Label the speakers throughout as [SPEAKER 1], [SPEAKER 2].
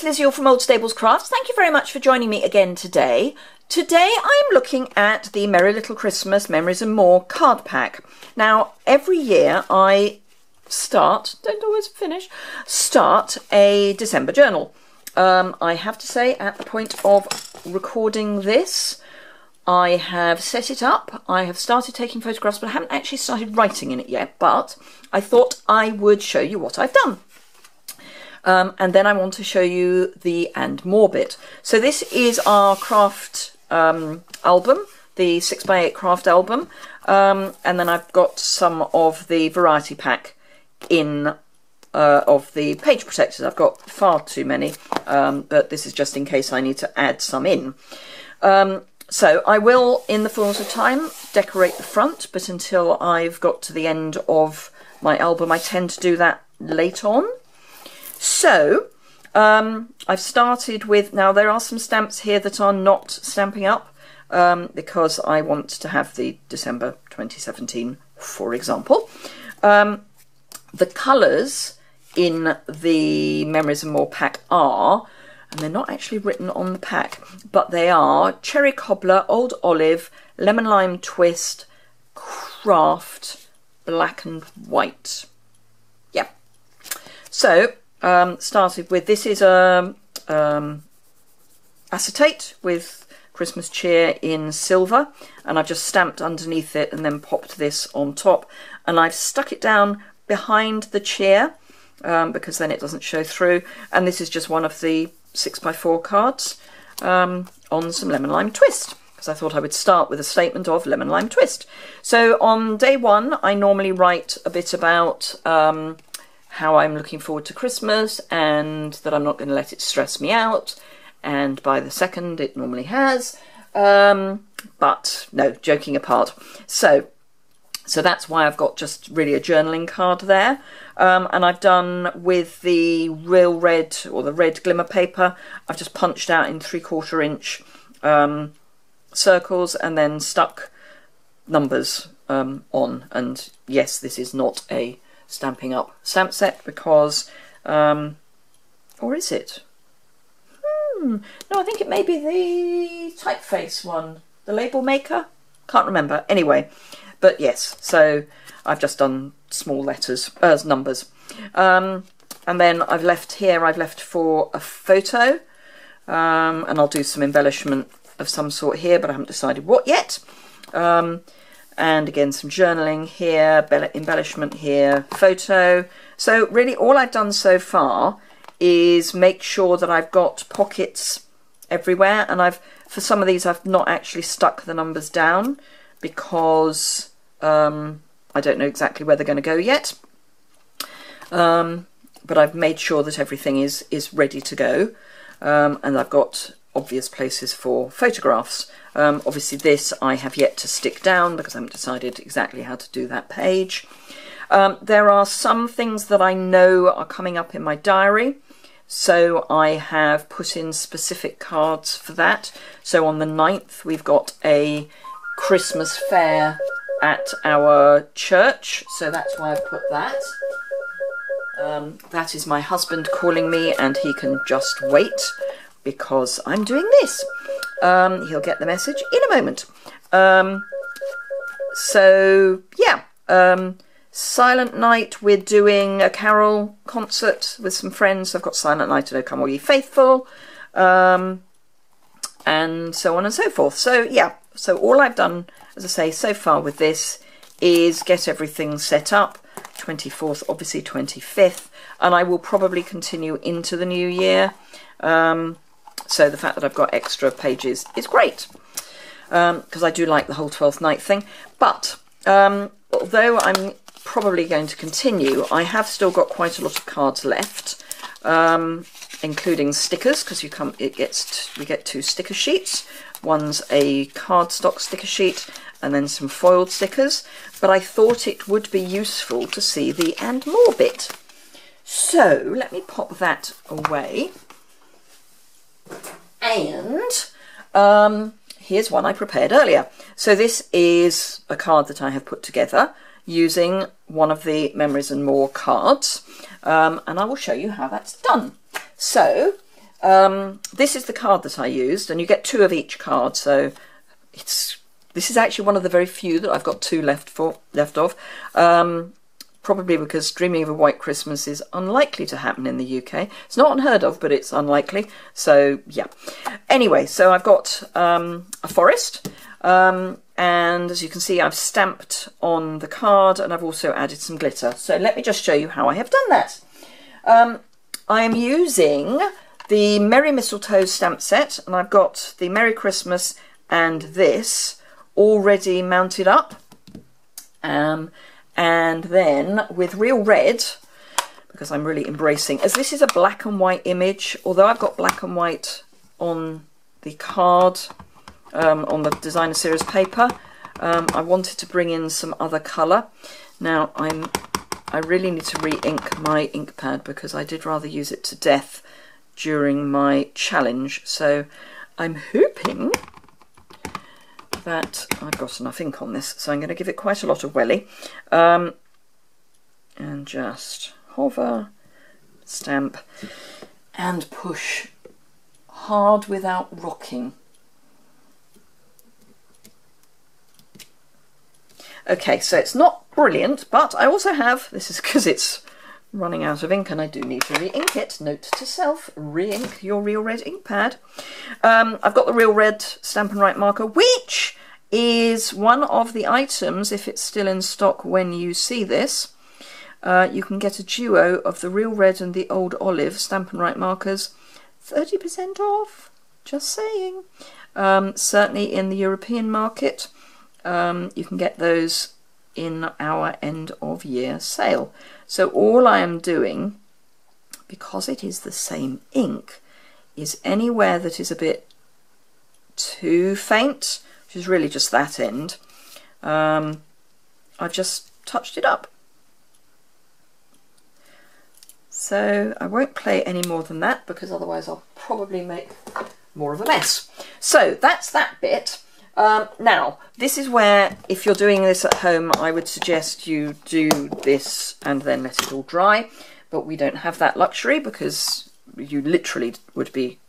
[SPEAKER 1] Liz Yuille from Old Stables Crafts. Thank you very much for joining me again today. Today I'm looking at the Merry Little Christmas Memories and More card pack. Now, every year I start a December journal. I have to say, at the point of recording this, I have set it up. I have started taking photographs, but I haven't actually started writing in it yet. But I thought I would show you what I've done. And then I want to show you the and more bit. So this is our craft album, the 6x8 craft album. And then I've got some of the variety pack in of the page protectors. I've got far too many, but this is just in case I need to add some in. So I will, in the fullness of time, decorate the front, but until I've got to the end of my album, I tend to do that late on. So I've started with, now there are some stamps here that are not Stampin' Up because I want to have the December 2017, for example. The colours in the Memories and More pack are, and they're not actually written on the pack, but they are Cherry Cobbler, Old Olive, Lemon Lime Twist, Craft, Black and White. Yeah. So started with, this is acetate with Christmas cheer in silver, and I've just stamped underneath it and then popped this on top, and I've stuck it down behind the cheer because then it doesn't show through, and this is just one of the 6x4 cards on some Lemon Lime Twist, because I thought I would start with a statement of Lemon Lime Twist. So on day one I normally write a bit about how I'm looking forward to Christmas and that I'm not going to let it stress me out, and by the second it normally has, but no, joking apart. So that's why I've got just really a journaling card there, and I've done with the real red, or the red glimmer paper, I've just punched out in 3/4 inch circles and then stuck numbers on. And yes, this is not a Stampin' Up stamp set because, or is it? No, I think it may be the typeface one, the label maker, can't remember. Anyway, but yes, so I've just done small letters, numbers, and then I've left for a photo, and I'll do some embellishment of some sort here, but I haven't decided what yet. And again, some journaling here, embellishment here, photo. So really all I've done so far is make sure that I've got pockets everywhere, and for some of these I've not actually stuck the numbers down because I don't know exactly where they're going to go yet. But I've made sure that everything is ready to go, and I've got obvious places for photographs. Obviously this I have yet to stick down because I haven't decided exactly how to do that page. There are some things that I know are coming up in my diary, so I have put in specific cards for that. So on the 9th we've got a Christmas fair at our church, so that's why I've put that. That is my husband calling me, and he can just wait because I'm doing this. He'll get the message in a moment. So yeah, Silent Night, we're doing a carol concert with some friends. I've got Silent Night and O Come All Ye Faithful, and so on and so forth. So yeah, so all I've done, as I say, so far with this is get everything set up. 24th, obviously 25th, and I will probably continue into the new year. So the fact that I've got extra pages is great, because I do like the whole 12th night thing. But although I'm probably going to continue, I have still got quite a lot of cards left, including stickers, because we get 2 sticker sheets. One's a cardstock sticker sheet and then some foiled stickers, but I thought it would be useful to see the and more bit. So let me pop that away. And here's one I prepared earlier. So this is a card that I have put together using one of the Memories and More cards, and I will show you how that's done. So This is the card that I used, and you get 2 of each card, so this is actually one of the very few that I've got 2 left of. Probably because Dreaming of a White Christmas is unlikely to happen in the UK. It's not unheard of, but it's unlikely. So, yeah. Anyway, so I've got a forest. And as you can see, I've stamped on the card, and I've also added some glitter. So let me just show you how I have done that. I am using the Merry Mistletoe stamp set, and I've got the Merry Christmas and this already mounted up. And then with Real Red, because I'm really embracing, as this is a black and white image, although I've got black and white on the card, on the designer series paper, I wanted to bring in some other colour. Now I really need to re-ink my ink pad because I did rather use it to death during my challenge, so I'm hoping that I've got enough ink on this, so I'm going to give it quite a lot of welly, and just hover, stamp, and push hard without rocking. Okay, so it's not brilliant, but I also have, this is because it's running out of ink and I do need to re-ink it. Note to self, re-ink your Real Red ink pad. I've got the Real Red Stampin' Write marker, which is one of the items, if it's still in stock when you see this. You can get a duo of the Real Red and the Old Olive Stampin' Write markers, 30% off, just saying. Certainly in the European market, you can get those in our end of year sale. So all I am doing, because it is the same ink, is anywhere that is a bit too faint, which is really just that end, I've just touched it up. So I won't play any more than that because otherwise I'll probably make more of a mess. So that's that bit. Now, this is where, if you're doing this at home, I would suggest you do this and then let it all dry. But we don't have that luxury because you literally would be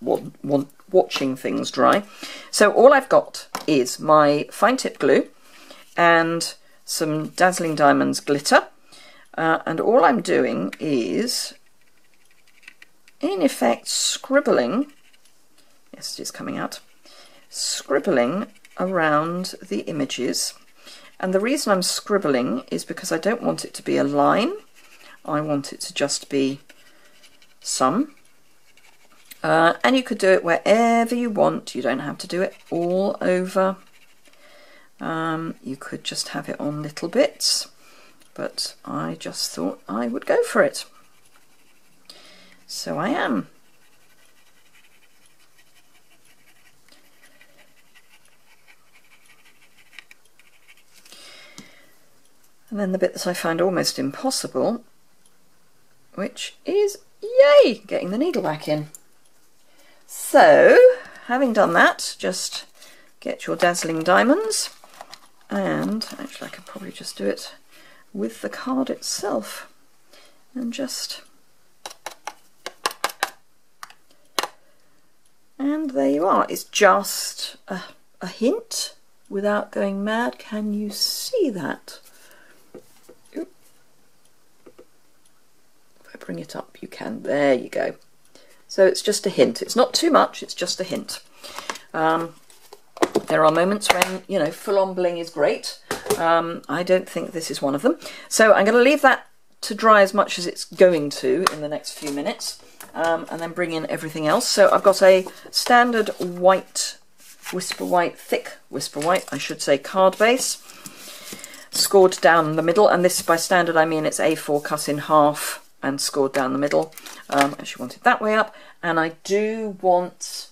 [SPEAKER 1] watching things dry. So all I've got is my fine tip glue and some Dazzling Diamonds glitter. And all I'm doing is, in effect, scribbling, yes, it is coming out, scribbling around the images. And the reason I'm scribbling is because I don't want it to be a line. I want it to just be some. And you could do it wherever you want. You don't have to do it all over. You could just have it on little bits, but I just thought I would go for it. So I am. And then the bit that I find almost impossible, which is, yay, getting the needle back in. So, having done that, just get your Dazzling Diamonds, and actually I could probably just do it with the card itself, and just, and there you are. It's just a hint without going mad. Can you see that? Bring it up, you can, there you go. So it's just a hint, it's not too much, it's just a hint. There are moments when, you know, full-on bling is great. I don't think this is one of them. So I'm going to leave that to dry as much as it's going to in the next few minutes, and then bring in everything else. So I've got a standard white, Whisper White, thick Whisper White, I should say, card base, scored down the middle, and this by standard I mean it's A4 cut in half and scored down the middle. I actually want it that way up, and I do want,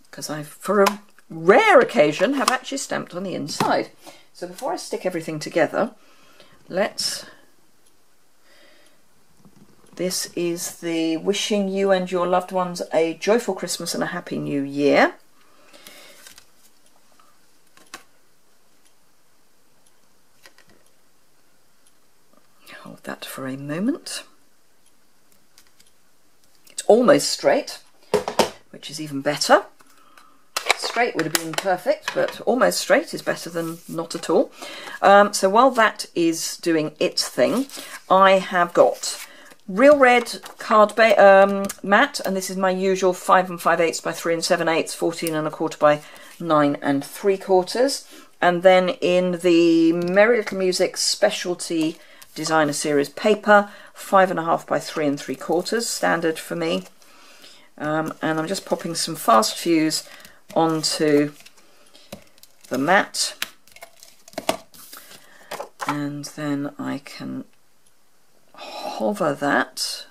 [SPEAKER 1] because I, for a rare occasion, have actually stamped on the inside. So before I stick everything together, this is the Wishing You and Your Loved Ones a Joyful Christmas and a Happy New Year. Hold that for a moment. It's almost straight. which is even better. Straight would have been perfect, but almost straight is better than not at all. So while that is doing its thing, I have got Real Red card mat, and this is my usual 5 5/8 by 3 7/8, 14 1/4 by 9 3/4. And then in the Merry Little Music Specialty Designer Series paper, 5 1/2 by 3 3/4, standard for me. And I'm just popping some fast fuse onto the mat, and then I can hover that,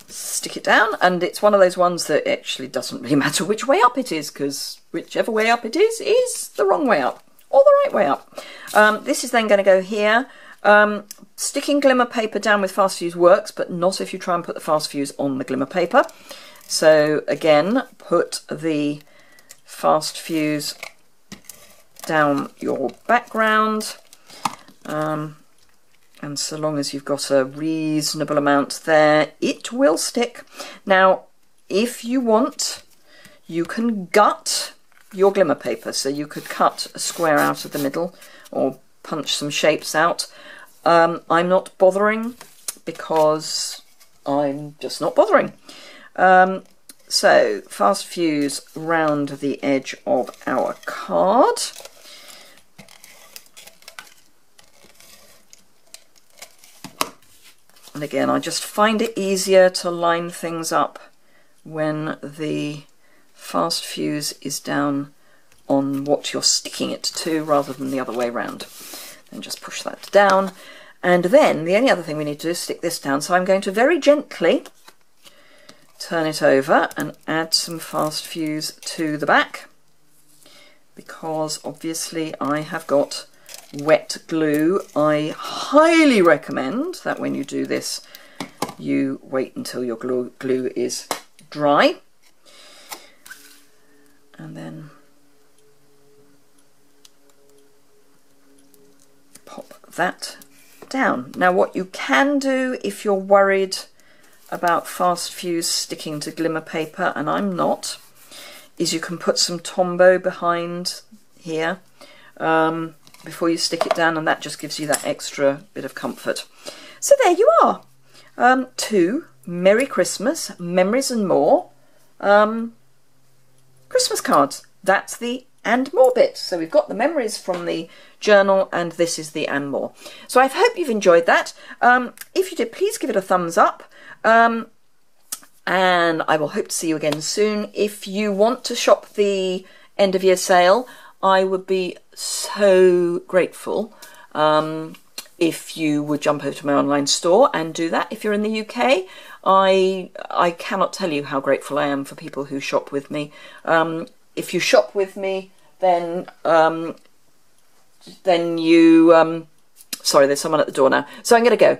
[SPEAKER 1] stick it down, and it's one of those ones that actually doesn't really matter which way up it is, because whichever way up it is the wrong way up or the right way up. This is then going to go here. Sticking glimmer paper down with fast fuse works, but not if you try and put the fast fuse on the glimmer paper. So again, put the fast fuse down your background, and so long as you've got a reasonable amount there, it will stick. Now, if you want, you can gut your glimmer paper, so you could cut a square out of the middle or punch some shapes out. I'm not bothering because I'm just not bothering. So fast fuse round the edge of our card. And again, I just find it easier to line things up when the fast fuse is down on what you're sticking it to rather than the other way around. And just push that down. And then the only other thing we need to do is stick this down. So I'm going to very gently turn it over and add some fast fuse to the back, because obviously I have got wet glue. I highly recommend that when you do this, you wait until your glue is dry. And then pop that down. Now what you can do if you're worried about fast fuse sticking to glimmer paper, and I'm not, is you can put some Tombow behind here before you stick it down, and that just gives you that extra bit of comfort. So there you are. 2 Merry Christmas, Memories and More Christmas cards. That's the and more bit. So we've got the memories from the journal, and this is the and more. So I hope you've enjoyed that. If you did, please give it a thumbs up. And I will hope to see you again soon. If you want to shop the end of year sale, I would be so grateful if you would jump over to my online store and do that. If you're in the UK, I cannot tell you how grateful I am for people who shop with me. If you shop with me, then you sorry, there's someone at the door now, so I'm going to go.